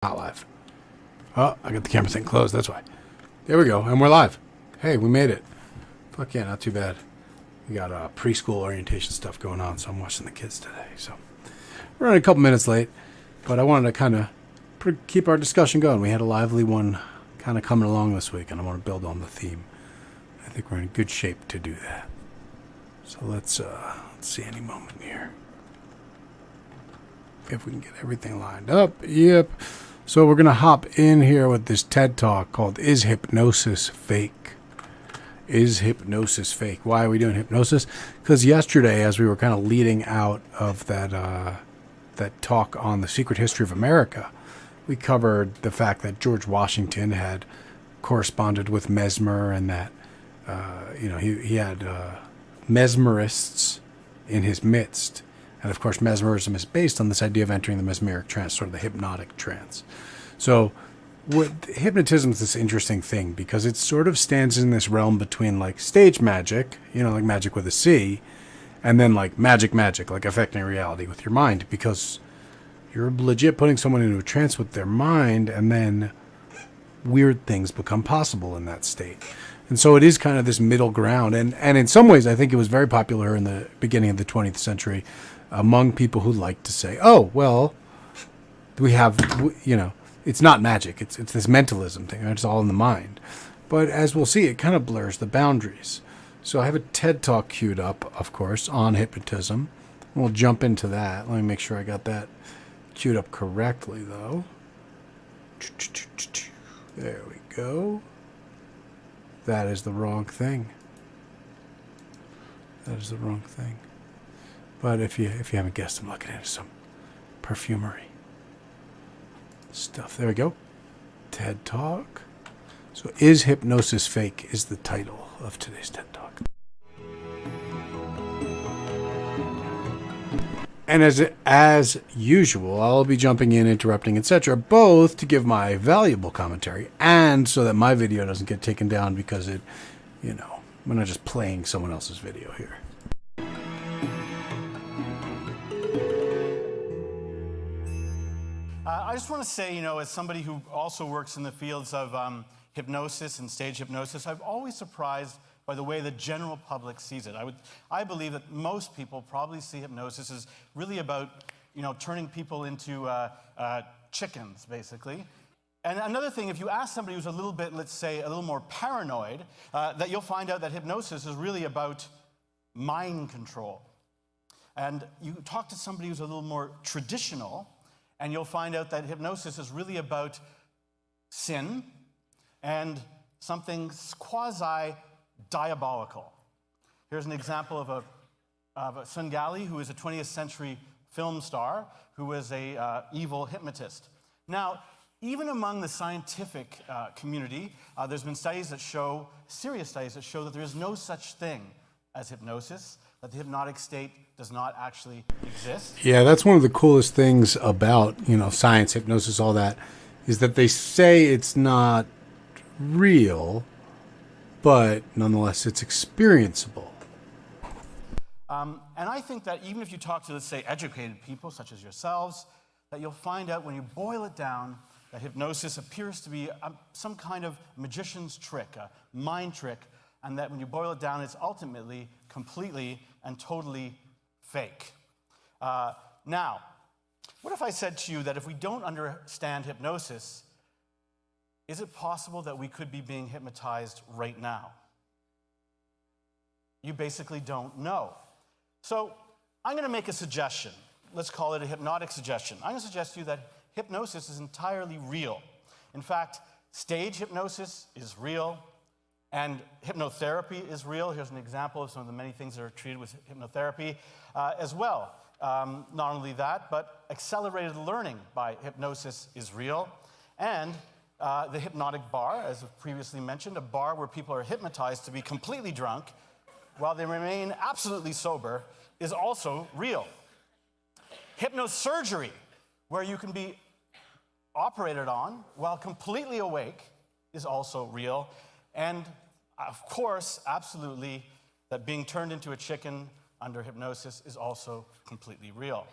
Not live. Oh, I got the camera thing closed. That's why. There we go. And we're live. Hey, we made it. Fuck yeah, not too bad. We got preschool orientation stuff going on, so I'm watching the kids today. So we're running a couple minutes late, but I wanted to kind of keep our discussion going. We had a lively one kind of coming along this week, and I want to build on the theme. I think we're in good shape to do that. So let's see any moment here. If we can get everything lined up. Yep. So we're going to hop in here with this TED Talk called Is Hypnosis Fake? Is Hypnosis Fake? Why are we doing hypnosis? Because yesterday, as we were kind of leading out of that talk on the secret history of America, we covered the fact that George Washington had corresponded with Mesmer, and that he had mesmerists in his midst. And of course, mesmerism is based on this idea of entering the mesmeric trance, sort of the hypnotic trance. So hypnotism is this interesting thing because it sort of stands in this realm between like stage magic, like magic with a C, and then like magic, like affecting reality with your mind, because you're legit putting someone into a trance with their mind, and then weird things become possible in that state. And so it is kind of this middle ground. And in some ways, I think it was very popular in the beginning of the 20th century among people who like to say, oh, well, we have, it's not magic. It's this mentalism thing. It's all in the mind. But as we'll see, it kind of blurs the boundaries. So I have a TED Talk queued up, of course, on hypnotism. We'll jump into that. Let me make sure I got that queued up correctly, though. There we go. That is the wrong thing. That is the wrong thing. But if you haven't guessed, I'm looking into some perfumery stuff. There we go. TED Talk. So, Is Hypnosis Fake? Is the title of today's TED Talk. And as usual, I'll be jumping in, interrupting, etc., both to give my valuable commentary and so that my video doesn't get taken down because we're not just playing someone else's video here. I just want to say, as somebody who also works in the fields of hypnosis and stage hypnosis, I'm always surprised by the way the general public sees it. I believe that most people probably see hypnosis as really about, turning people into chickens, basically. And another thing, if you ask somebody who's a little bit, let's say, a little more paranoid, that you'll find out that hypnosis is really about mind control. And you talk to somebody who's a little more traditional, and you'll find out that hypnosis is really about sin and something quasi-diabolical. Here's an example of a Svengali who is a 20th century film star who was a evil hypnotist. Now, even among the scientific community, there's been serious studies that show that there is no such thing as hypnosis, that the hypnotic state does not actually exist. Yeah, that's one of the coolest things about, science, hypnosis, all that, is that they say it's not real, but nonetheless it's experienceable. And I think that even if you talk to, let's say, educated people such as yourselves, that you'll find out when you boil it down that hypnosis appears to be some kind of magician's trick, a mind trick, and that when you boil it down, it's ultimately completely and totally fake. Now, what if I said to you that if we don't understand hypnosis, is it possible that we could be being hypnotized right now? You basically don't know. So I'm going to make a suggestion. Let's call it a hypnotic suggestion. I'm going to suggest to you that hypnosis is entirely real. In fact, stage hypnosis is real, and hypnotherapy is real. Here's an example of some of the many things that are treated with hypnotherapy as well. Not only that, but accelerated learning by hypnosis is real. And the hypnotic bar, as previously mentioned, a bar where people are hypnotized to be completely drunk while they remain absolutely sober, is also real. Hypnosurgery, where you can be operated on while completely awake, is also real. And of course, absolutely, that being turned into a chicken under hypnosis is also completely real.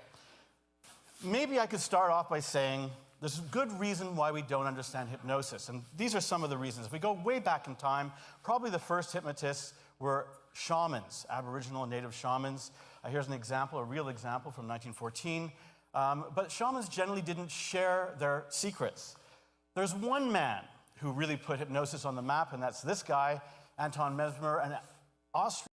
Maybe I could start off by saying there's a good reason why we don't understand hypnosis, and these are some of the reasons. If we go way back in time, probably the first hypnotists were shamans, Aboriginal and Native shamans. Here's an example, a real example from 1914. But shamans generally didn't share their secrets. There's one man who really put hypnosis on the map, and that's this guy, Anton Mesmer, an Austrian.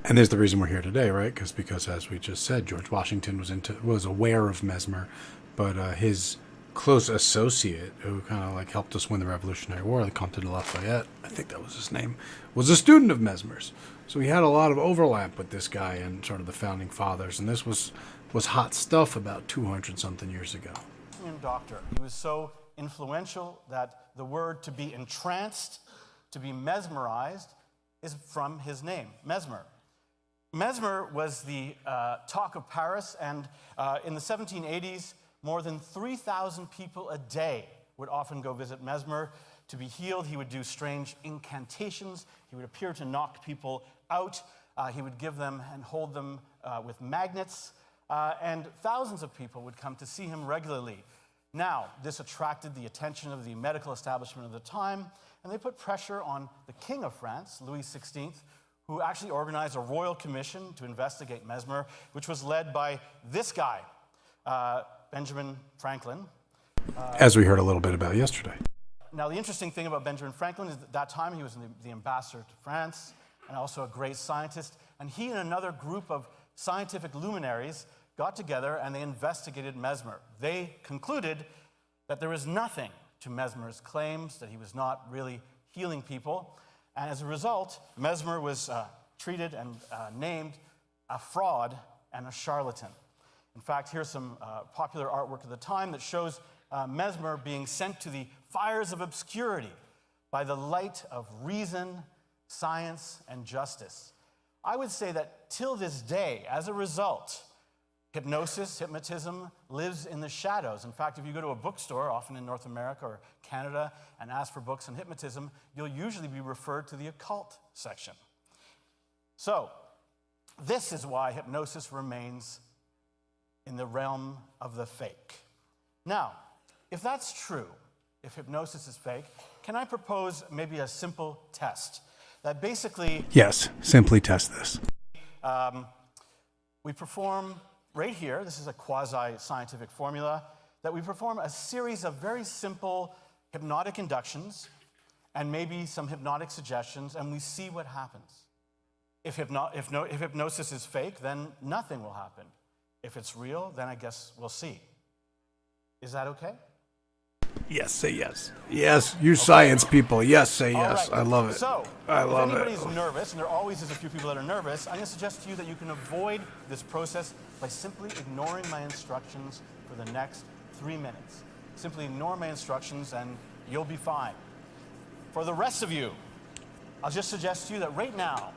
And there's the reason we're here today, right? Because as we just said, George Washington was aware of Mesmer, but his close associate, who kind of like helped us win the Revolutionary War, the Comte de Lafayette, I think that was his name, was a student of Mesmer's. So he had a lot of overlap with this guy and sort of the founding fathers, and this was hot stuff about 200-something years ago. Doctor. He was so influential that the word to be entranced, to be mesmerized, is from his name, Mesmer. Mesmer was the talk of Paris, and in the 1780s, more than 3,000 people a day would often go visit Mesmer to be healed. He would do strange incantations. He would appear to knock people out. He would give them and hold them with magnets. And thousands of people would come to see him regularly. Now, this attracted the attention of the medical establishment of the time, and they put pressure on the King of France, Louis XVI, who actually organized a royal commission to investigate Mesmer, which was led by this guy, Benjamin Franklin. As we heard a little bit about yesterday. Now, the interesting thing about Benjamin Franklin is that that time he was the ambassador to France and also a great scientist, and he and another group of scientific luminaries got together and they investigated Mesmer. They concluded that there was nothing to Mesmer's claims, that he was not really healing people. And as a result, Mesmer was treated and named a fraud and a charlatan. In fact, here's some popular artwork of the time that shows Mesmer being sent to the fires of obscurity by the light of reason, science, and justice. I would say that till this day, as a result, hypnotism lives in the shadows. In fact, if you go to a bookstore, often in North America or Canada, and ask for books on hypnotism, you'll usually be referred to the occult section. So, this is why hypnosis remains in the realm of the fake. Now, if that's true, if hypnosis is fake, can I propose maybe a simple test that basically... Yes, simply test this. We perform right here, this is a quasi-scientific formula, that we perform a series of very simple hypnotic inductions and maybe some hypnotic suggestions, and we see what happens. If hypnosis is fake, then nothing will happen. If it's real, then I guess we'll see. Is that okay? Yes, say yes. Yes, you science people. Yes, say yes. Right. I love it. So, I love if anybody's it. nervous, and there always is a few people that are nervous, I'm going to suggest to you that you can avoid this process by simply ignoring my instructions for the next 3 minutes. Simply ignore my instructions and you'll be fine. For the rest of you, I'll just suggest to you that right now,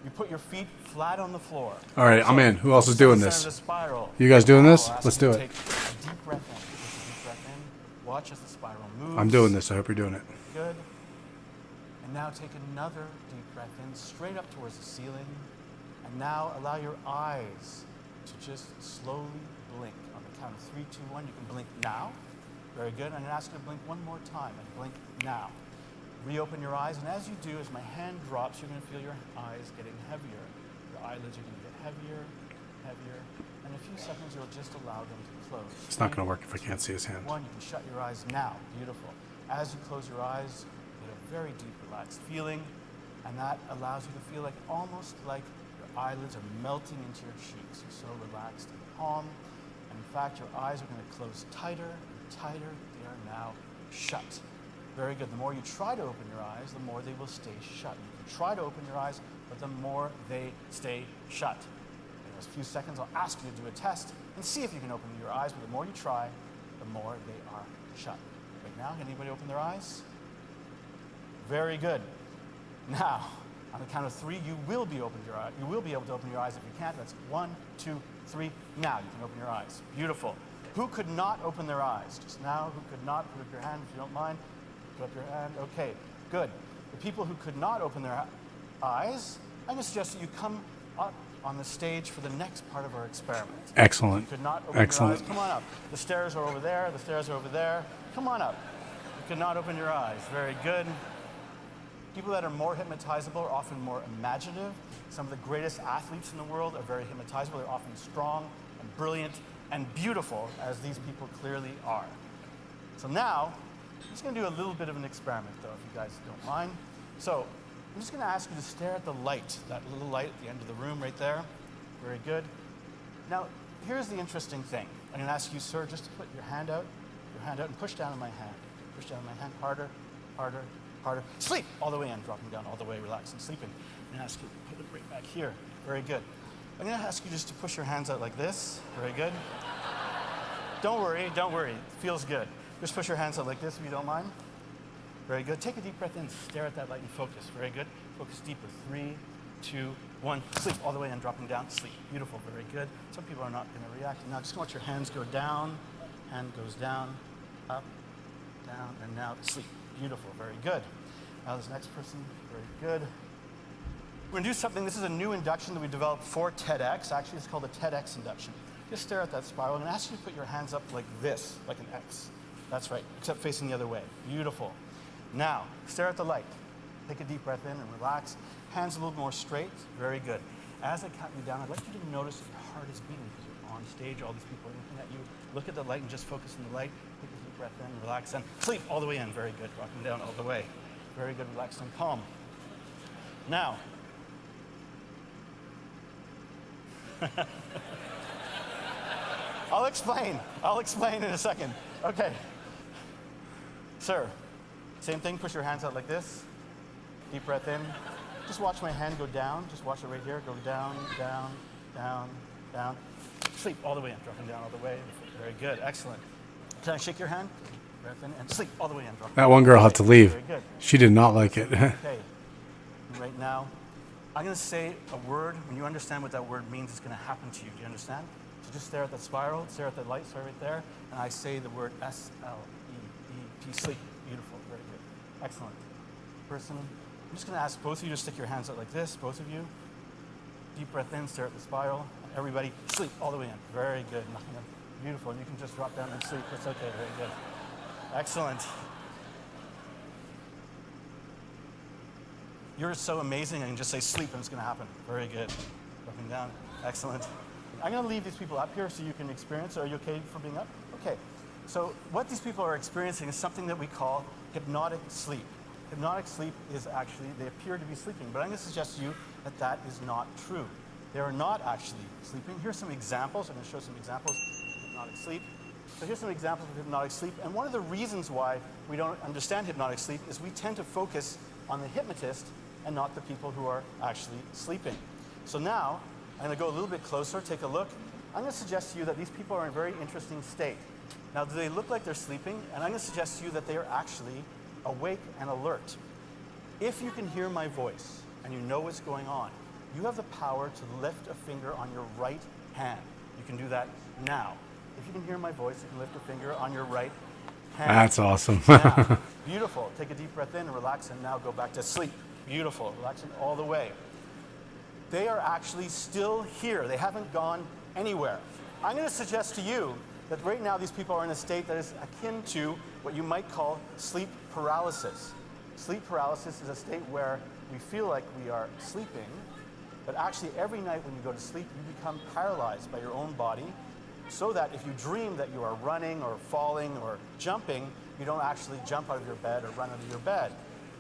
you put your feet flat on the floor. All right, I'm in. Who else is doing this? Spiral. You guys doing this? Let's do it. Take a deep breath in. Take a deep breath in. Watch as the spiral moves. I'm doing this. I hope you're doing it. Good. And now take another deep breath in, straight up towards the ceiling. And now allow your eyes to just slowly blink. On the count of 3, 2, 1, you can blink now. Very good. I'm going to ask you to blink one more time and blink now. Reopen your eyes, and as you do, as my hand drops, you're going to feel your eyes getting heavier. Your eyelids are going to get heavier, heavier. And in a few seconds, you'll just allow them to close. It's not going to work if I can't see his hand. 1, you can shut your eyes now. Beautiful. As you close your eyes, you get a very deep, relaxed feeling, and that allows you to feel like almost like your eyelids are melting into your cheeks. You're so relaxed and calm. And in fact, your eyes are going to close tighter and tighter. They are now shut. Very good. The more you try to open your eyes, the more they will stay shut. You can try to open your eyes, but the more they stay shut. In a few seconds, I'll ask you to do a test and see if you can open your eyes, but the more you try, the more they are shut. Right now, can anybody open their eyes? Very good. Now, on the count of 3, you will be able to open your eyes. If you can't, that's 1, 2, 3. Now you can open your eyes. Beautiful. Who could not open their eyes? Just now, who could not? Put up your hand if you don't mind. Put up your hand. Okay, good. The people who could not open their eyes, I'm going to suggest that you come on the stage for the next part of our experiment. Excellent. You could not open your eyes. Come on up. The stairs are over there. The stairs are over there. Come on up. You could not open your eyes. Very good. People that are more hypnotizable are often more imaginative. Some of the greatest athletes in the world are very hypnotizable. They're often strong and brilliant and beautiful, as these people clearly are. So now, I'm just going to do a little bit of an experiment, though, if you guys don't mind. So I'm just going to ask you to stare at the light, that little light at the end of the room right there. Very good. Now, here's the interesting thing. I'm going to ask you, sir, just to put your hand out, and push down on my hand. Push down on my hand, harder, harder, harder. Sleep all the way in, dropping down all the way, relaxing, sleeping. I'm going to ask you to put it right back here. Very good. I'm going to ask you just to push your hands out like this. Very good. Don't worry, don't worry. It feels good. Just push your hands out like this if you don't mind. Very good. Take a deep breath in, stare at that light and focus. Very good. Focus deeper. 3, 2, 1. Sleep all the way in, dropping down. Sleep. Beautiful. Very good. Some people are not going to react. Now just watch your hands go down. Hand goes down, up, down, and now sleep. Beautiful. Very good. Now this next person. Very good. We're going to do something. This is a new induction that we developed for TEDx. Actually, it's called a Tedx Induction. Just stare at that spiral. I'm going to ask you to put your hands up like this, like an X. That's right, except facing the other way. Beautiful. Now, stare at the light. Take a deep breath in and relax. Hands a little more straight. Very good. As I count you down, I'd like you to notice that your heart is beating because you're on stage. All these people are looking at you. Look at the light and just focus on the light. Take a deep breath in, relax, and sleep all the way in. Very good. Rocking down all the way. Very good, relaxed and calm. Now, I'll explain in a second. Okay. Sir, same thing, push your hands out like this. Deep breath in. Just watch my hand go down. Just watch it right here. Go down, down, down, down. Sleep all the way in, dropping down all the way. Very good, excellent. Can I shake your hand? Breath in and sleep all the way in. Dropping That one girl had to leave. Very good. She did not like it. Okay. Right now, I'm going to say a word. When you understand what that word means, it's going to happen to you. Do you understand? So just stare at that spiral, stare at that light, stare right there, and I say the word S-L-E-E-P, sleep. Beautiful, very good. Excellent. Person, I'm just going to ask both of you to stick your hands out like this, both of you. Deep breath in, stare at the spiral. Everybody, sleep all the way in. Very good. Beautiful. And you can just drop down and sleep. That's okay. Very good. Excellent. You're so amazing. I can just say sleep and it's going to happen. Very good. Dropping down. Excellent. I'm going to leave these people up here so you can experience. Are you okay for being up? Okay. So what these people are experiencing is something that we call hypnotic sleep. Hypnotic sleep is actually, they appear to be sleeping, but I'm going to suggest to you that that is not true. They are not actually sleeping. Here's some examples. I'm going to show some examples of hypnotic sleep. So here's some examples of hypnotic sleep. And one of the reasons why we don't understand hypnotic sleep is we tend to focus on the hypnotist and not the people who are actually sleeping. So now, I'm going to go a little bit closer, take a look. I'm going to suggest to you that these people are in a very interesting state. Now, do they look like they're sleeping? And I'm going to suggest to you that they are actually awake and alert. If you can hear my voice and you know what's going on, you have the power to lift a finger on your right hand. You can do that now. If you can hear my voice, you can lift a finger on your right hand. That's awesome. Now, beautiful. Take a deep breath in and relax, and now go back to sleep. Beautiful. Relaxing all the way. They are actually still here. They haven't gone anywhere. I'm going to suggest to you that right now these people are in a state that is akin to what you might call sleep paralysis. Sleep paralysis is a state where we feel like we are sleeping, but actually every night when you go to sleep, you become paralyzed by your own body, so that if you dream that you are running or falling or jumping, you don't actually jump out of your bed or run out of your bed.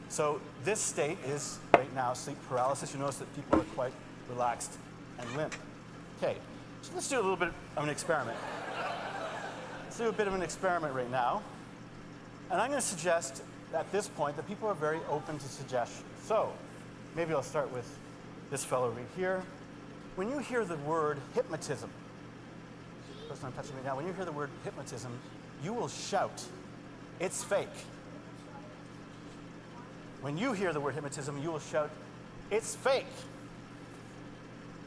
So this state is right now sleep paralysis. You notice that people are quite relaxed and limp. Okay, so let's do a little bit of an experiment. Let's do a bit of an experiment right now. And I'm going to suggest at this point that people are very open to suggestions. So maybe I'll start with this fellow right here. When you hear the word hypnotism, person I'm touching right now, when you hear the word hypnotism, you will shout, "It's fake." When you hear the word hypnotism, you will shout, "It's fake."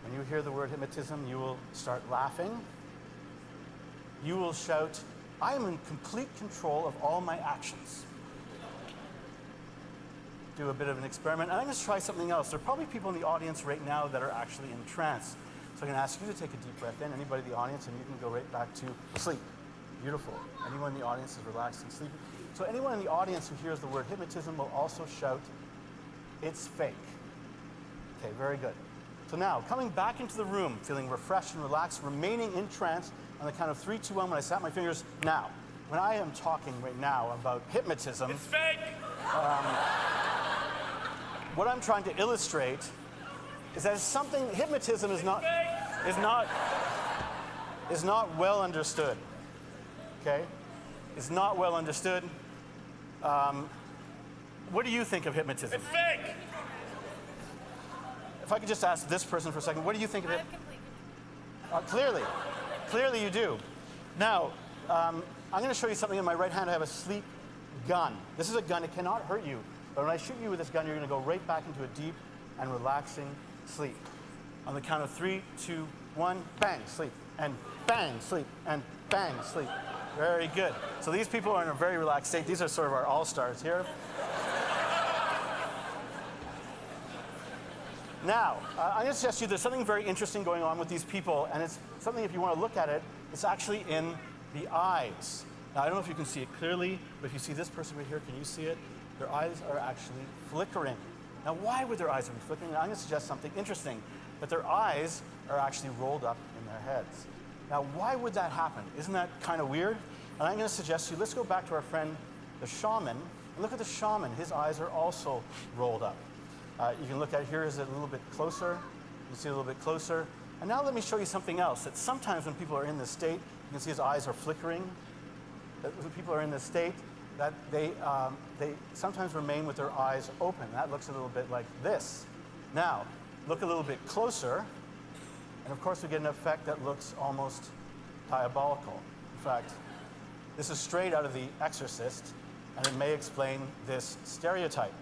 When you hear the word hypnotism, you will start laughing. You will shout, "I am in complete control of all my actions." do a bit of an experiment. And I'm going to try something else. There are probably people in the audience right now that are actually in trance. So I'm going to ask you to take a deep breath in, anybody in the audience, and you can go right back to sleep. Beautiful. Anyone in the audience is relaxed and sleepy. So anyone in the audience who hears the word hypnotism will also shout, "It's fake." Okay, very good. So now, coming back into the room, feeling refreshed and relaxed, remaining in trance, on the count of 3, 2, 1, when I snap my fingers, now. When I am talking right now about hypnotism, It's fake! what I'm trying to illustrate is that hypnotism is not well understood. Okay? Is not well understood. What do you think of hypnotism? It's fake! If I could just ask this person for a second, what do you think of it? Clearly you do. Now, I'm going to show you something in my right hand. I have a sleep gun. This is a gun. It cannot hurt you. But when I shoot you with this gun, you're going to go right back into a deep and relaxing sleep. On the count of 3, 2, 1, bang, sleep, and bang, sleep, and bang, sleep. Very good. So these people are in a very relaxed state. These are sort of our all-stars here. Now, I'm going to suggest to you there's something very interesting going on with these people, and it's something, if you want to look at it, it's actually in the eyes. Now, I don't know if you can see it clearly, but if you see this person right here, can you see it? Their eyes are actually flickering. Now, why would their eyes be flickering? I'm going to suggest something interesting, that their eyes are actually rolled up in their heads. Now, why would that happen? Isn't that kind of weird? And I'm going to suggest to you, let's go back to our friend, the shaman, and look at the shaman. His eyes are also rolled up. You can look at here is a little bit closer. You can see a little bit closer. And now let me show you something else. That sometimes when people are in this state, you can see his eyes are flickering. That when people are in this state, that they sometimes remain with their eyes open. That looks a little bit like this. Now, look a little bit closer, and of course we get an effect that looks almost diabolical. In fact, this is straight out of The Exorcist, and it may explain this stereotype.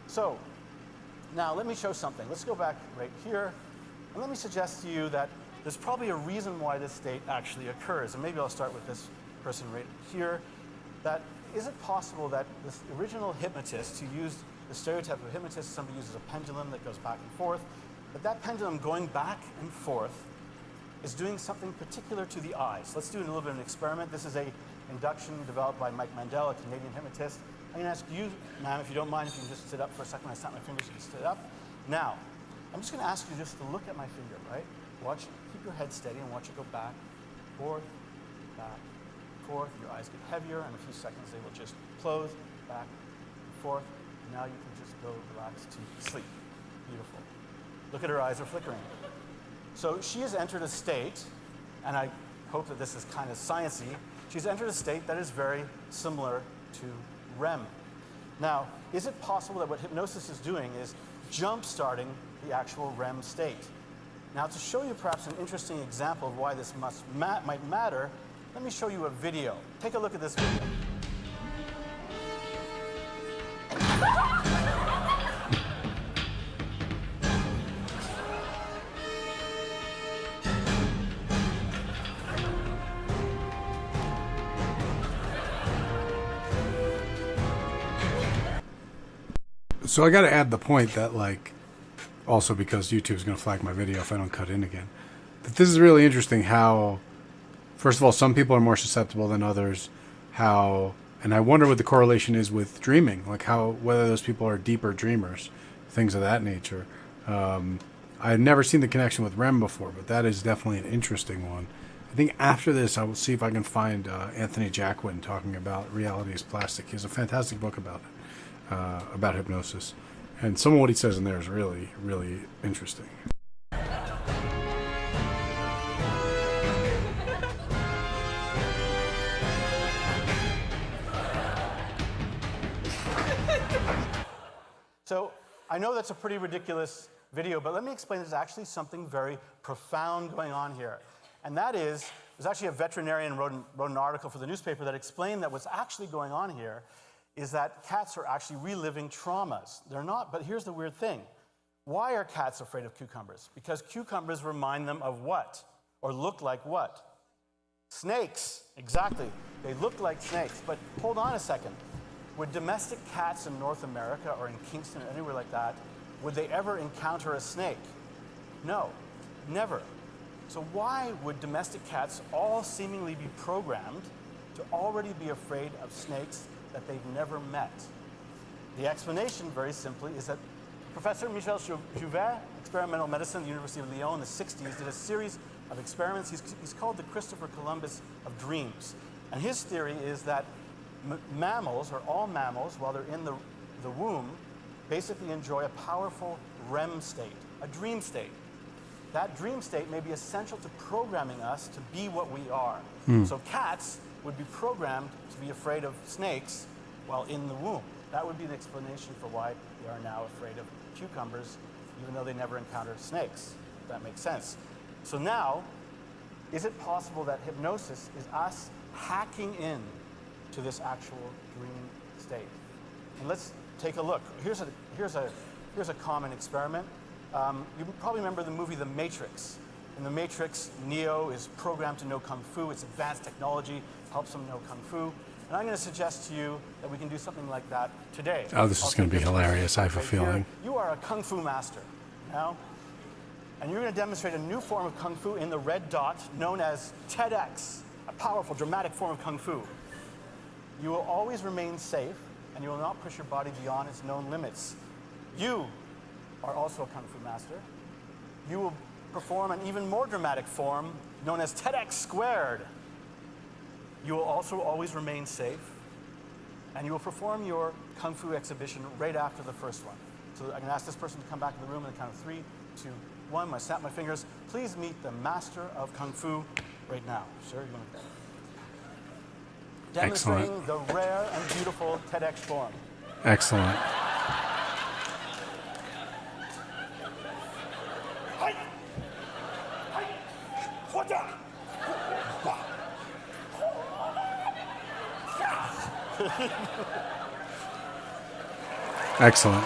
So, now let me show something. Let's go back right here, and let me suggest to you that there's probably a reason why this state actually occurs. And maybe I'll start with this person right here. That is it possible that this original hypnotist who used the stereotype of a hypnotist, somebody uses a pendulum that goes back and forth, but that pendulum going back and forth is doing something particular to the eyes. Let's do a little bit of an experiment. This is a induction developed by Mike Mandel, a Canadian hypnotist. I'm going to ask you, ma'am, if you don't mind, if you can just sit up for a second. When I snap my fingers, you can sit up. Now, I'm just going to ask you just to look at my finger, right? Watch, keep your head steady and watch it go back, forth, forth. Your eyes get heavier. In a few seconds, they will just close, back, and forth. And now you can just go relax to sleep. Beautiful. Look at her eyes are flickering. So she has entered a state, and I hope that this is kind of sciencey. She's entered a state that is very similar to REM. Now, is it possible that what hypnosis is doing is jump-starting the actual REM state? Now, to show you perhaps an interesting example of why this might matter, let me show you a video. Take a look at this video. So I got to add the point that, like, also because YouTube's going to flag my video if I don't cut in again, that this is really interesting how, first of all, some people are more susceptible than others, and I wonder what the correlation is with dreaming, like whether those people are deeper dreamers, things of that nature. I've never seen the connection with REM before, but that is definitely an interesting one. I think after this, I will see if I can find Anthony Jacquin talking about Reality is Plastic. He has a fantastic book about it. About hypnosis, and some of what he says in there is really, really interesting. So I know that's a pretty ridiculous video, but let me explain there's actually something very profound going on here. And that is, there's actually a veterinarian wrote an article for the newspaper that explained that what's actually going on here is that cats are actually reliving traumas. They're not, but here's the weird thing. Why are cats afraid of cucumbers? Because cucumbers remind them of what? Or look like what? Snakes, exactly. They look like snakes, but hold on a second. would domestic cats in North America or in Kingston or anywhere like that, would they ever encounter a snake? No, never. So why would domestic cats all seemingly be programmed to already be afraid of snakes that they've never met? The explanation, very simply, is that Professor Michel Jouvet, experimental medicine at the University of Lyon in the 60s, did a series of experiments. He's called the Christopher Columbus of dreams. And his theory is that mammals, or all mammals, while they're in the womb, basically enjoy a powerful REM state, a dream state. That dream state may be essential to programming us to be what we are. So cats would be programmed to be afraid of snakes while in the womb. That would be the explanation for why they are now afraid of cucumbers, even though they never encountered snakes. If that makes sense. So now, is it possible that hypnosis is us hacking in to this actual dream state? And let's take a look. Here's a common experiment. You probably remember the movie The Matrix. In The Matrix, Neo is programmed to know Kung Fu. It's advanced technology, helps him know Kung Fu. And I'm going to suggest to you that we can do something like that today. Oh, this is going to be hilarious, I have a feeling. You are a Kung Fu master now, and you're going to demonstrate a new form of Kung Fu in the red dot known as Tedx, a powerful, dramatic form of Kung Fu. You will always remain safe, and you will not push your body beyond its known limits. You are also a Kung Fu master. You will perform an even more dramatic form known as Tedx squared. You will also always remain safe, and you will perform your Kung Fu exhibition right after the first one. So I'm going to ask this person to come back in the room in the count of 3, 2, 1. I'm going to snap my fingers. Please meet the master of Kung Fu right now. Sir, you want to... Demonstrating Excellent. the rare and beautiful Tedx form. Excellent. Excellent.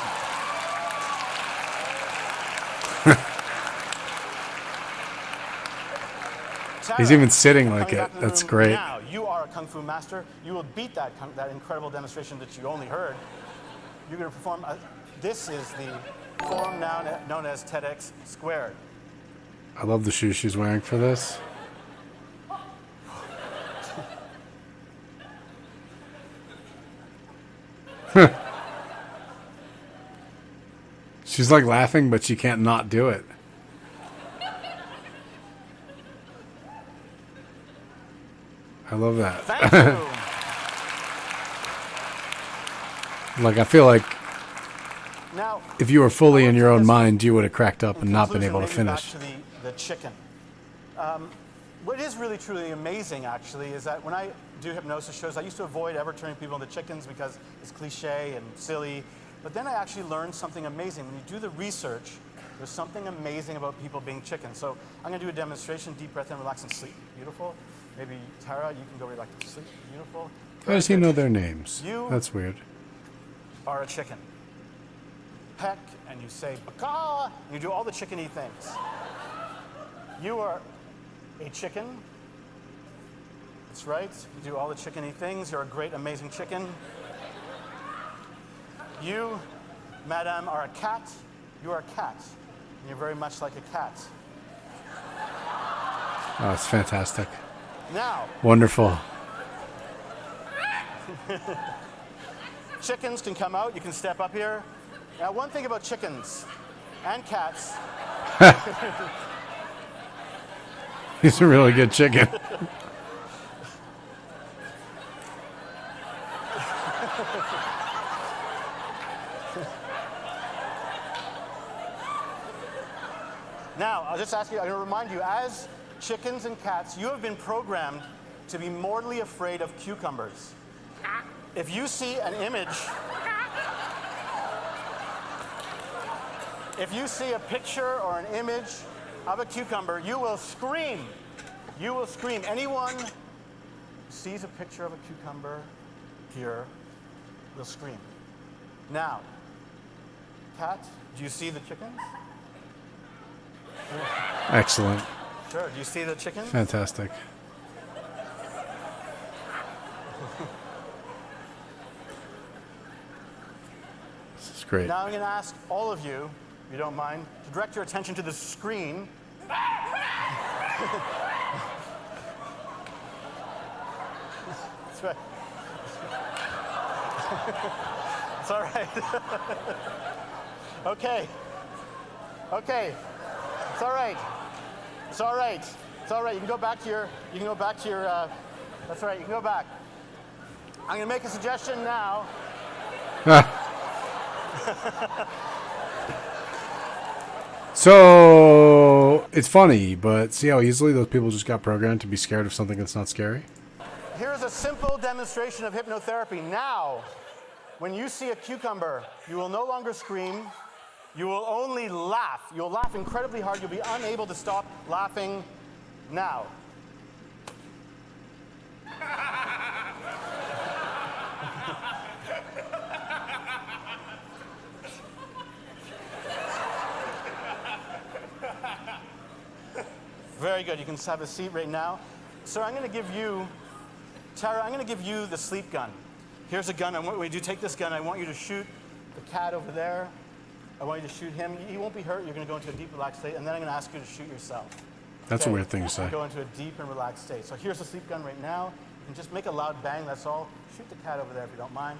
He's even sitting like it. That's great. Now, you are a Kung Fu master. You will beat that incredible demonstration that you only heard. You're going to perform, this is the form now known as Tedx squared. I love the shoes she's wearing for this. She's like laughing, but she can't not do it. I love that. Thank you. Like, I feel like Now, if you were fully in your own mind, you would have cracked up and not been able to maybe finish. Back to the chicken. What is really, truly amazing, actually, is that when I do hypnosis shows, I used to avoid ever turning people into chickens because it's cliche and silly. But then I actually learned something amazing. When you do the research, there's something amazing about people being chickens. So I'm going to do a demonstration. Deep breath in, relax, and sleep. Beautiful. Maybe, Tara, you can go relax and sleep. Beautiful. How does he know their names? You That's weird. are a chicken. Peck, and you say, "Baka!" You do all the chickeny things. You are a chicken. That's right. You do all the chickeny things. You're a great, amazing chicken. You, madam, are a cat. You are a cat. And you're very much like a cat. Oh, it's fantastic. Now, Wonderful. chickens can come out. You can step up here. Now, one thing about chickens and cats. He's a really good chicken. Now, I'll just ask you, I'm going to remind you, as chickens and cats, you have been programmed to be mortally afraid of cucumbers. If you see an image, if you see a picture or an image of a cucumber, you will scream. You will scream. Anyone who sees a picture of a cucumber here will scream. Now, cat, do you see the chickens? Excellent. Sure. Do you see the chickens? Fantastic. This is great. Now I'm going to ask all of you, if you don't mind, to direct your attention to the screen. That's right. It's all right. Okay. Okay. It's all right. It's all right. It's all right. You can go back to your. That's all right. You can go back. I'm going to make a suggestion now. So it's funny, but see how easily those people just got programmed to be scared of something that's not scary? Here's a simple demonstration of hypnotherapy. Now, when you see a cucumber, you will no longer scream. You will only laugh. You'll laugh incredibly hard. You'll be unable to stop laughing now. Very good. You can have a seat right now. Sir, I'm going to give you, Tara, I'm going to give you the sleep gun. Here's a gun. When you take this gun, I want you to shoot the cat over there. I want you to shoot him. He won't be hurt. You're going to go into a deep, relaxed state. And then I'm going to ask you to shoot yourself. That's a weird thing to say. Go into a deep and relaxed state. So here's the sleep gun right now. You can just make a loud bang. That's all. Shoot the cat over there if you don't mind.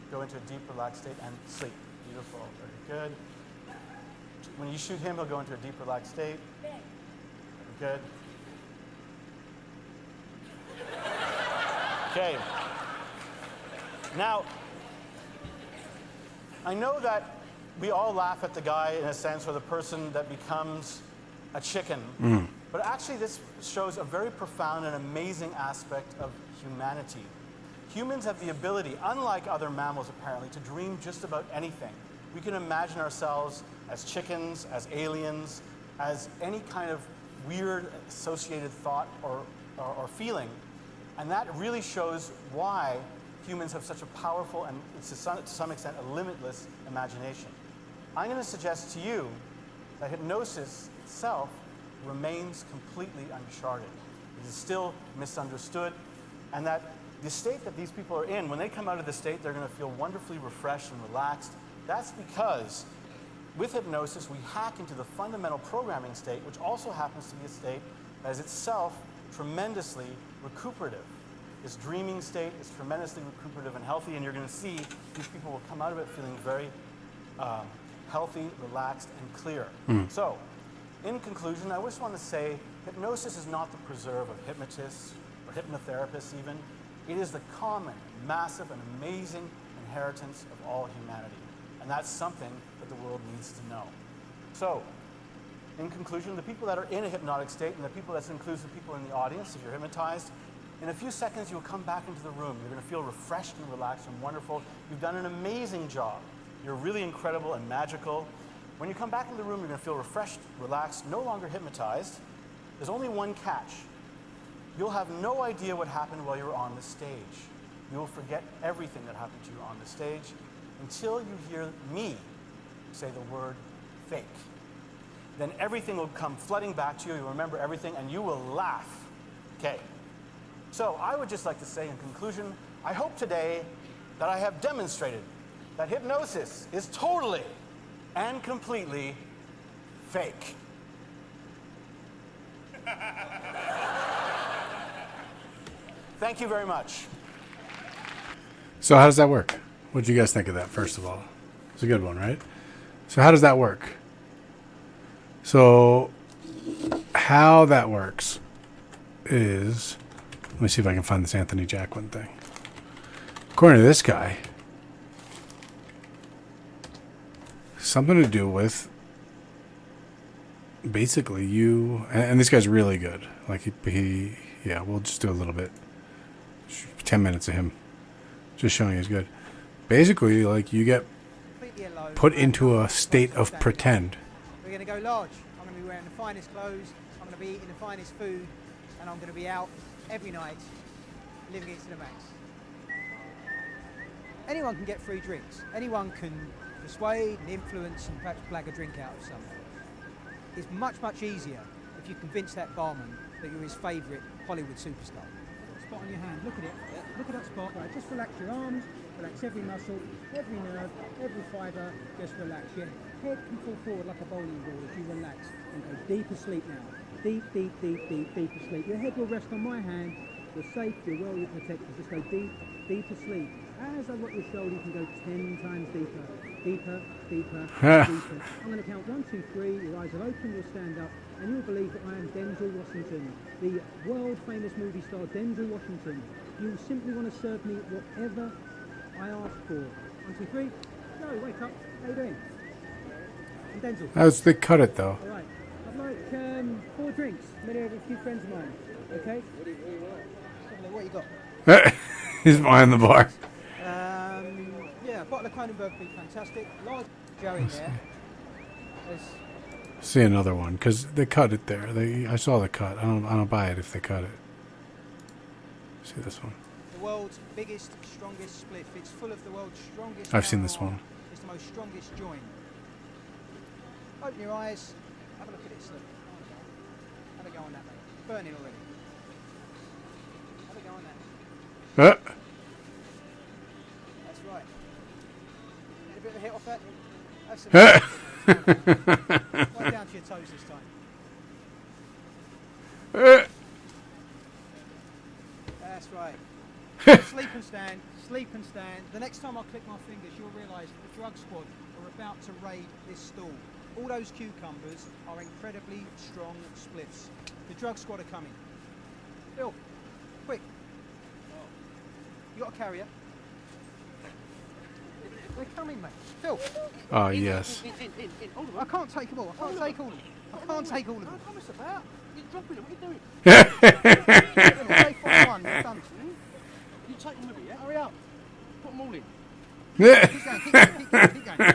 Go into a deep, relaxed state and sleep. Beautiful. Very good. When you shoot him, he'll go into a deep, relaxed state. Very good. Okay. Now, I know that we all laugh at the guy, in a sense, or the person that becomes a chicken. But actually, this shows a very profound and amazing aspect of humanity. Humans have the ability, unlike other mammals apparently, to dream just about anything. We can imagine ourselves as chickens, as aliens, as any kind of weird associated thought or feeling. And that really shows why humans have such a powerful and, to some extent, a limitless imagination. I'm going to suggest to you that hypnosis itself remains completely uncharted. It is still misunderstood, and that the state that these people are in, when they come out of the state, they're going to feel wonderfully refreshed and relaxed. That's because with hypnosis, we hack into the fundamental programming state, which also happens to be a state that is itself tremendously recuperative. This dreaming state is tremendously recuperative and healthy, and you're going to see these people will come out of it feeling very healthy, relaxed, and clear. So, in conclusion, I just want to say hypnosis is not the preserve of hypnotists or hypnotherapists even. It is the common, massive, and amazing inheritance of all humanity. And that's something that the world needs to know. So, in conclusion, the people that are in a hypnotic state, and the people that includes the people in the audience, if you're hypnotized, in a few seconds you'll come back into the room. You're going to feel refreshed and relaxed and wonderful. You've done an amazing job. You're really incredible and magical. When you come back into the room, you're going to feel refreshed, relaxed, no longer hypnotized. There's only one catch. You'll have no idea what happened while you were on the stage. You'll forget everything that happened to you on the stage until you hear me say the word fake. Then everything will come flooding back to you. You'll remember everything, and you will laugh. Okay. So I would just like to say in conclusion, I hope today that I have demonstrated that hypnosis is totally and completely fake. Thank you very much. So how does that work? What do you guys think of that, first of all? It's a good one, right? So how does that work? So how that works is, let me see if I can find this Anthony Jacquin thing. According to this guy, something to do with basically you, and this guy's really good. Like he yeah, we'll just do a little bit. 10 minutes of him just showing he's good. Basically, like, you get put into a state of pretend. We're going to go large. I'm going to be wearing the finest clothes, I'm going to be eating the finest food, and I'm going to be out every night living it to the max. Anyone can get free drinks. Anyone can persuade and influence and perhaps blag a drink out of someone. It's much, much easier if you convince that barman that you're his favourite Hollywood superstar. spot on your hand. Look at it. Look at that spot. Right, just relax your arms, relax every muscle, every nerve, every fibre. Just relax. Your head can fall forward like a bowling ball as you relax and go deep asleep now. Deep, deep, deep, deep, deep asleep. Your head will rest on my hand. You're safe, you're well, you're protected. Just go deep, deep asleep. As I rock your shoulder, you can go 10 times deeper. Deeper, deeper, deeper. I'm going to count 1, 2, 3. Your eyes are open, you'll stand up, and you'll believe that I am Denzel Washington, the world-famous movie star Denzel Washington. You simply want to serve me whatever I ask for. 1, 2, 3. No, wake up. How you doing? I'm Denzel. How's they cut it though? All right. I'd like 4 drinks. Many of a few friends of mine. Okay? What you got? He's behind the bar. Yeah, a bottle of Kronenberg would be fantastic. Large Joe in there. See another one because they cut it there. I saw the cut. I don't buy it if they cut it. See this one. The world's biggest, strongest spliff. It's full of the world's strongest. I've seen this one. It's the most strongest joint. Open your eyes. Have a look at it, slip. Have a go on that, mate. It's burning already. Have a go on that. That's right. Get a bit of a hit off that. That's it. Right down to your toes this time. That's right. Sleep and stand. Sleep and stand. The next time I click my fingers, you'll realise that the drug squad are about to raid this stall. All those cucumbers are incredibly strong spliffs. The drug squad are coming. Bill, quick. You got a carrier? They're coming, mate. Phil. Oh, yes. In. I can't take them all. I can't take all of them. I can't take all of them. What's about? You're dropping them. What are you doing? Take one. You're done. You take them with you, yeah? Hurry up. Put them all in. Keep going. Keep going.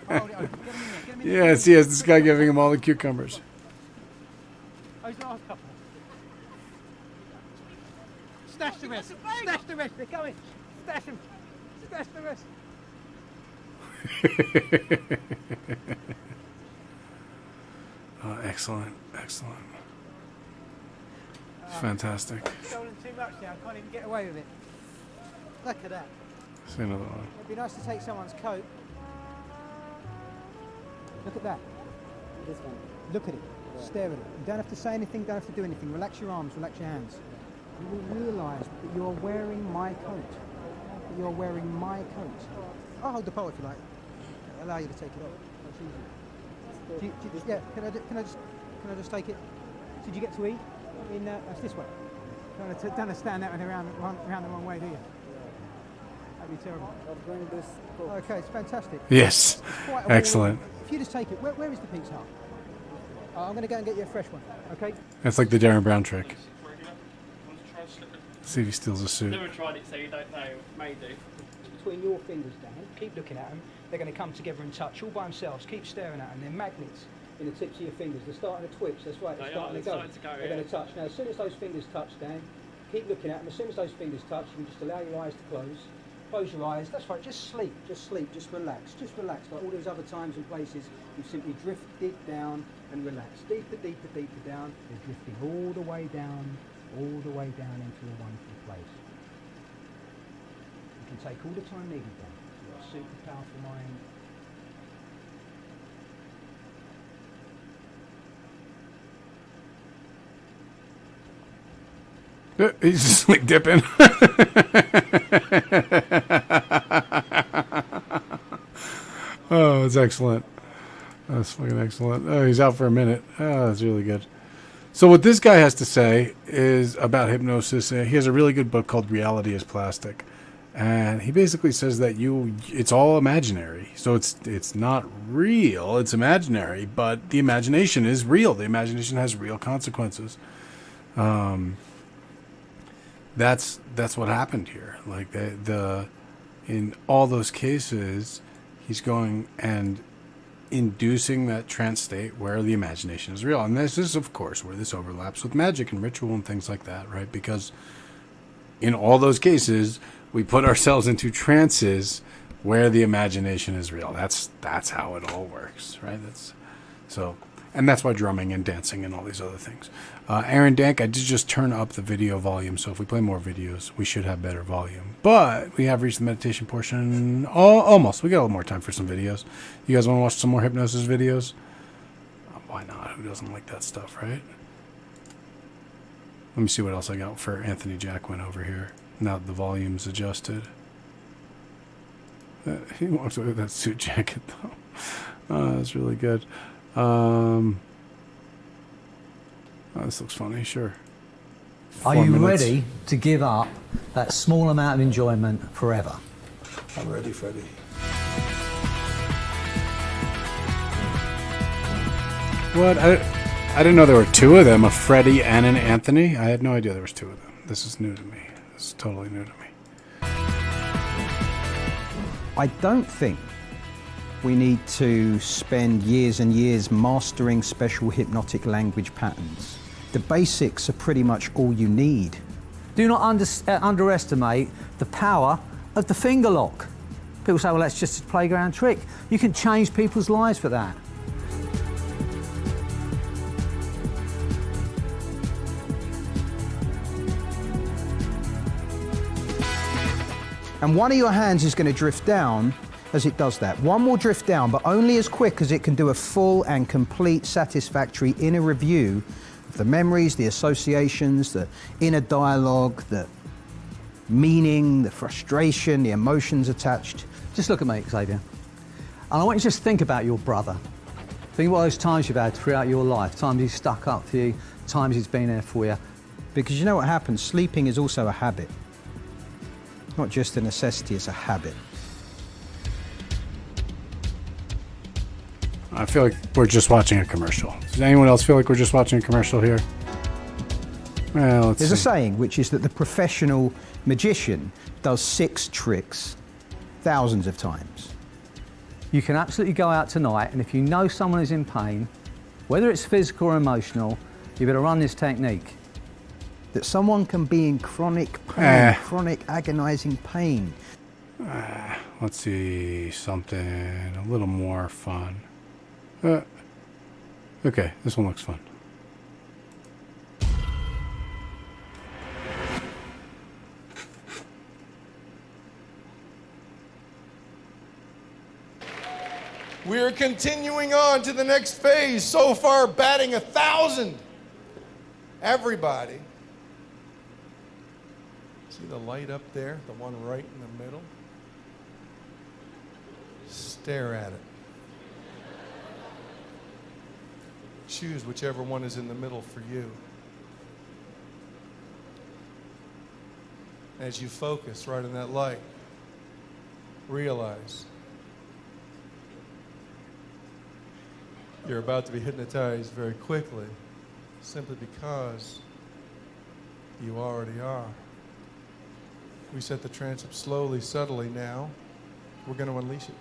I'll hold it open. Get them in there. Get them in there. Yes, this guy giving him all the cucumbers. Those last couple. Stash the rest. Stash the rest. They're coming. Stash them. Stash the rest. Oh, excellent. It's fantastic. Stolen too much now. I can't even get away with it. Look at that. See another one. It'd be nice to take someone's coat. Look at that. This one. Look at it. Yeah. Stare at it. You don't have to say anything, don't have to do anything. Relax your arms, relax your hands. You will realise that you're wearing my coat. That you're wearing my coat. I'll hold the pole if you like. I'll allow you to take it off. That's easy. Yeah, can I just take it? Did you get to eat? That's this way. Don't understand that one around the wrong way, do you? That'd be terrible. Okay, it's fantastic. Yes. It's Excellent. If you just take it, where is the Pizza Hut? I'm going to go and get you a fresh one, okay? That's like the Darren Brown trick. See if he steals a suit. Never tried it, so you don't know. May do. Between your fingers, Dan. Keep looking at them. They're going to come together and touch all by themselves. Keep staring at them. They're magnets in the tips of your fingers. They're starting to twitch. That's right. They're starting to go. They're going to touch. Now, as soon as those fingers touch, Dan, keep looking at them. As soon as those fingers touch, you just allow your eyes to close. Close your eyes. That's right. Just sleep. Just sleep. Just relax. Just relax. Like all those other times and places, you simply drifted down and relax. Deeper, deeper, deeper down. You're drifting all the way down into a wonderful place. You can take all the time needed, Dan. You've got a super powerful mind. He's just like dipping. Oh, it's excellent. That's fucking excellent. Oh, he's out for a minute. Oh, that's really good. So what this guy has to say is about hypnosis. He has a really good book called Reality is Plastic. And he basically says that it's all imaginary. So it's not real, it's imaginary, but the imagination is real. The imagination has real consequences. That's what happened here. Like in all those cases, he's going and inducing that trance state where the imagination is real. And this is, of course, where this overlaps with magic and ritual and things like that, right? Because in all those cases, we put ourselves into trances where the imagination is real. That's how it all works, right? So And that's why drumming and dancing and all these other things. Aaron Dank, I did just turn up the video volume, so if we play more videos, we should have better volume. But we have reached the meditation portion almost. We got a little more time for some videos. You guys want to watch some more hypnosis videos? Why not? Who doesn't like that stuff, right? Let me see what else I got for Anthony Jacquin over here. Now that the volume's adjusted. He walks away with that suit jacket, though. Oh, that's really good. Oh, this looks funny, sure. Are you ready to give up that small amount of enjoyment forever? I'm ready, Freddie. What? I didn't know there were two of them, a Freddie and an Anthony. I had no idea there was two of them. This is new to me. This is totally new to me. I don't think we need to spend years and years mastering special hypnotic language patterns. The basics are pretty much all you need. Do not underestimate the power of the finger lock. People say, well, that's just a playground trick. You can change people's lives for that. And one of your hands is going to drift down as it does that. One will drift down, but only as quick as it can do a full and complete satisfactory inner review of the memories, the associations, the inner dialogue, the meaning, the frustration, the emotions attached. Just look at me, Xavier. And I want you to just think about your brother. Think about those times you've had throughout your life, times he's stuck up for you, times he's been there for you. Because you know what happens? Sleeping is also a habit. Not just a necessity, it's a habit. I feel like we're just watching a commercial. Does anyone else feel like we're just watching a commercial here? Well, let's There's see. a saying, which is that the professional magician does 6 tricks thousands of times. You can absolutely go out tonight, and if you know someone is in pain, whether it's physical or emotional, you better run this technique. That someone can be in chronic pain, chronic agonizing pain. Let's see something a little more fun. Okay, this one looks fun. We're continuing on to the next phase. So far, batting 1,000. Everybody. See the light up there? The one right in the middle? Stare at it. Choose whichever one is in the middle for you. As you focus right on that light, realize you're about to be hypnotized very quickly, simply because you already are. We set the trance up slowly, subtly now. We're going to unleash it.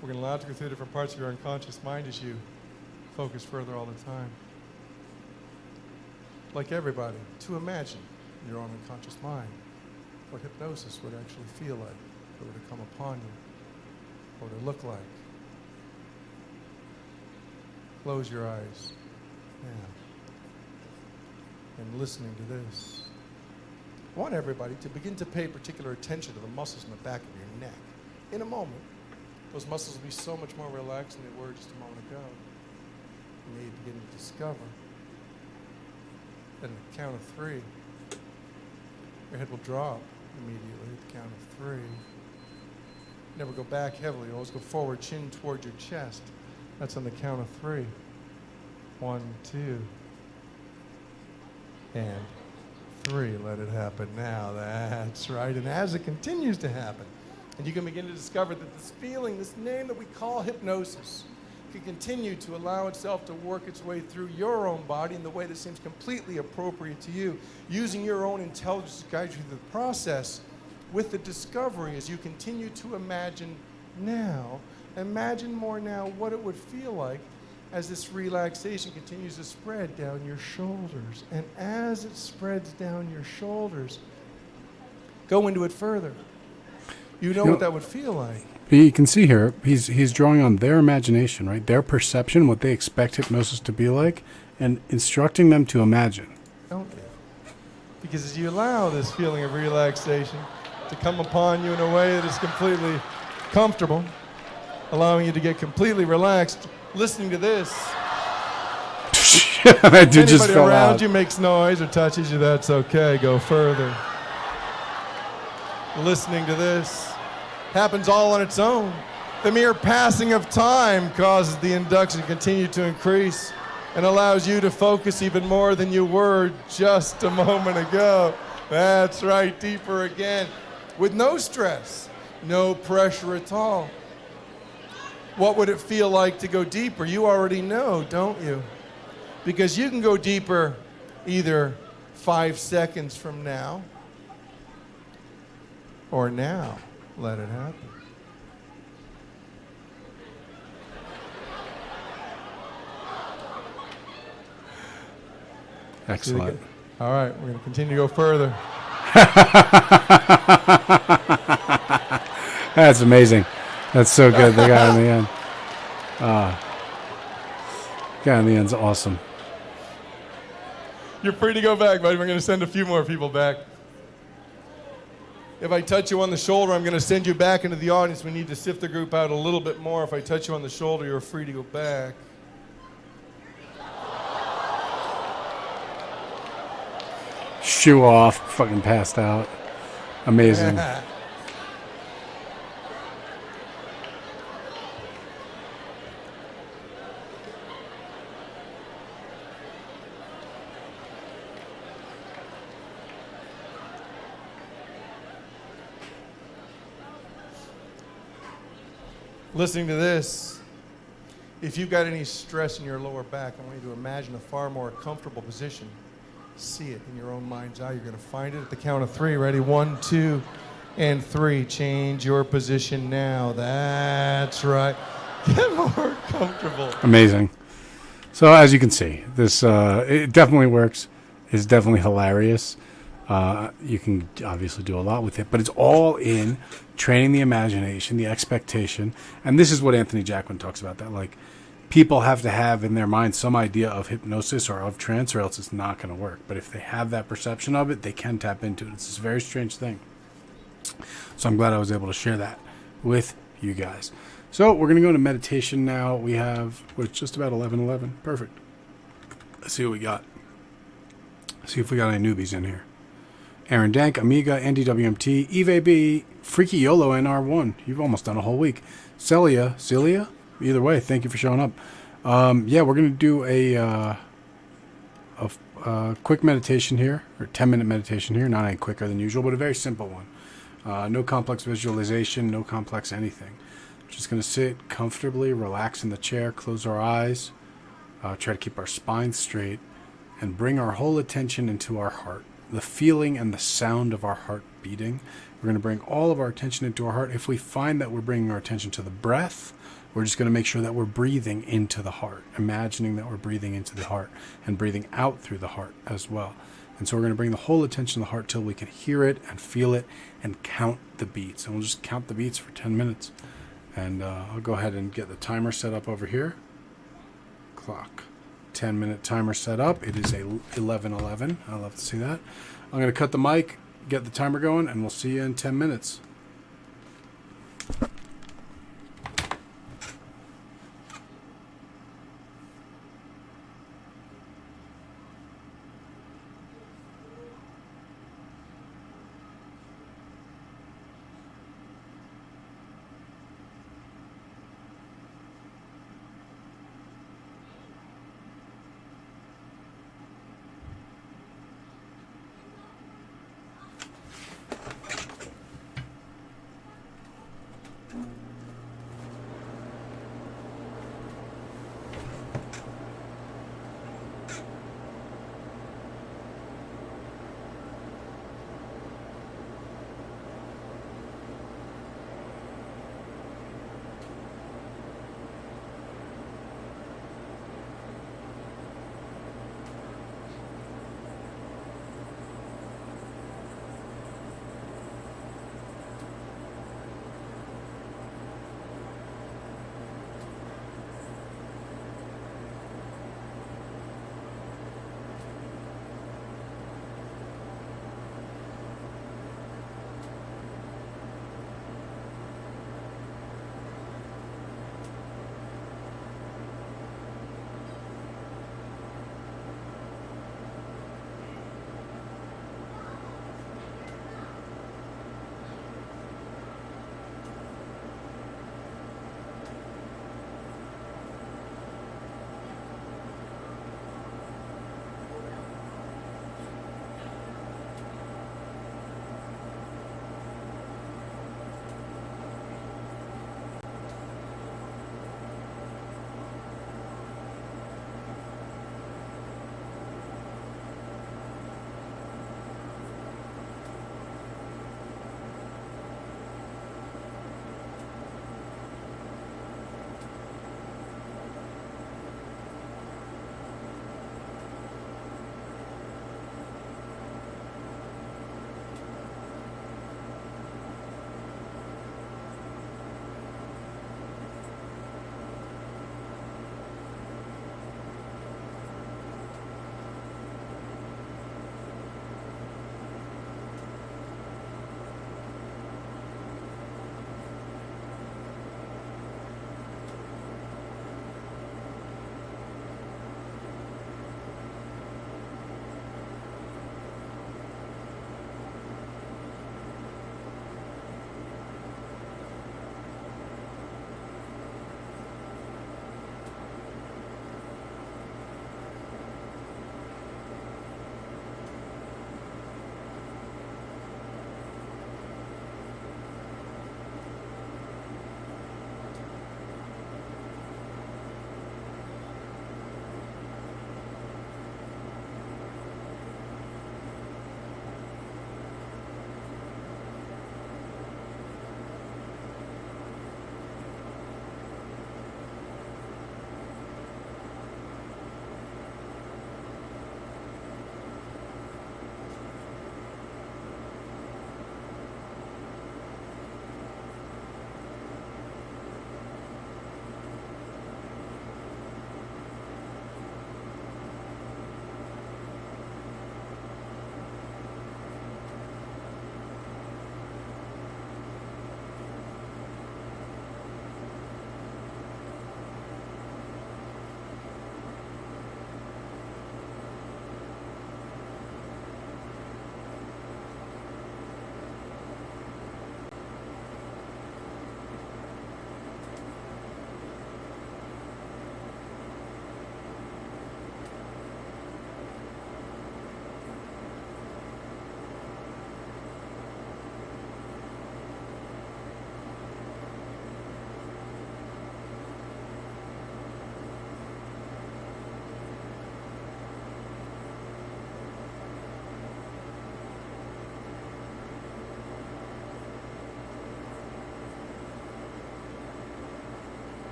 We're going to allow it to go through different parts of your unconscious mind as you focus further all the time. Like everybody, to imagine your own unconscious mind, what hypnosis would actually feel like, if it were to come upon you, what it would look like. Close your eyes now. And listening to this, I want everybody to begin to pay particular attention to the muscles in the back of your neck. In a moment, those muscles will be so much more relaxed than they were just a moment ago. You may begin to discover that at the count of 3, your head will drop immediately at the count of 3. Never go back heavily. Always go forward, chin toward your chest. That's on the count of 3. 1, 2, and 3. Let it happen now. That's right. And as it continues to happen, and you can begin to discover that this feeling, this name that we call hypnosis, can continue to allow itself to work its way through your own body in the way that seems completely appropriate to you, using your own intelligence to guide you through the process with the discovery as you continue to imagine now. Imagine more now what it would feel like as this relaxation continues to spread down your shoulders. And as it spreads down your shoulders, go into it further. You know what that would feel like. You can see here, he's drawing on their imagination, right? Their perception, what they expect hypnosis to be like, and instructing them to imagine. Don't you? Because as you allow this feeling of relaxation to come upon you in a way that is completely comfortable, allowing you to get completely relaxed, listening to this. That dude just Anybody fell around out. you makes noise or touches you, that's okay. Go further. Listening to this happens all on its own. The mere passing of time causes the induction to continue to increase and allows you to focus even more than you were just a moment ago. That's right, deeper again. With no stress, no pressure at all. What would it feel like to go deeper? You already know, don't you? Because you can go deeper either 5 seconds from now or now. Let it happen. Excellent. All right, we're going to continue to go further. That's amazing. That's so good. The guy in the end. Guy in the end's awesome. You're free to go back, buddy. We're going to send a few more people back. If I touch you on the shoulder, I'm going to send you back into the audience. We need to sift the group out a little bit more. If I touch you on the shoulder, you're free to go back. Shoe off. Fucking passed out. Amazing. Listening to this, if you've got any stress in your lower back, I want you to imagine a far more comfortable position. See it in your own mind's eye. You're going to find it at the count of 3. Ready? 1, 2, and 3. Change your position now. That's right. Get more comfortable. Amazing. So as you can see, this it definitely works. It's definitely hilarious. You can obviously do a lot with it, but it's all in training the imagination, the expectation. And this is what Anthony Jacquin talks about, that like people have to have in their mind some idea of hypnosis or of trance, or else it's not going to work. But if they have that perception of it, they can tap into it. It's this very strange thing. So I'm glad I was able to share that with you guys. So we're going to go into meditation now. We're just about 11:11. Perfect. Let's see what we got. See if we got any newbies in here. Aaron Dank, Amiga, Andy WMT, Eve B, Freaky YOLO, NR1. You've almost done a whole week. Celia, either way, thank you for showing up. Yeah, we're going to do a quick meditation here, or 10-minute meditation here. Not any quicker than usual, but a very simple one. No complex visualization, no complex anything. Just going to sit comfortably, relax in the chair, close our eyes, try to keep our spine straight, and bring our whole attention into our heart. The feeling and the sound of our heart beating. We're going to bring all of our attention into our heart. If we find that we're bringing our attention to the breath, we're just going to make sure that we're breathing into the heart, imagining that we're breathing into the heart and breathing out through the heart as well. And so we're going to bring the whole attention to the heart till we can hear it and feel it and count the beats. And we'll just count the beats for 10 minutes. And I'll go ahead and get the timer set up over here. Clock. 10-minute timer set up. It is 11:11. I love to see that. I'm going to cut the mic, get the timer going, and we'll see you in 10 minutes.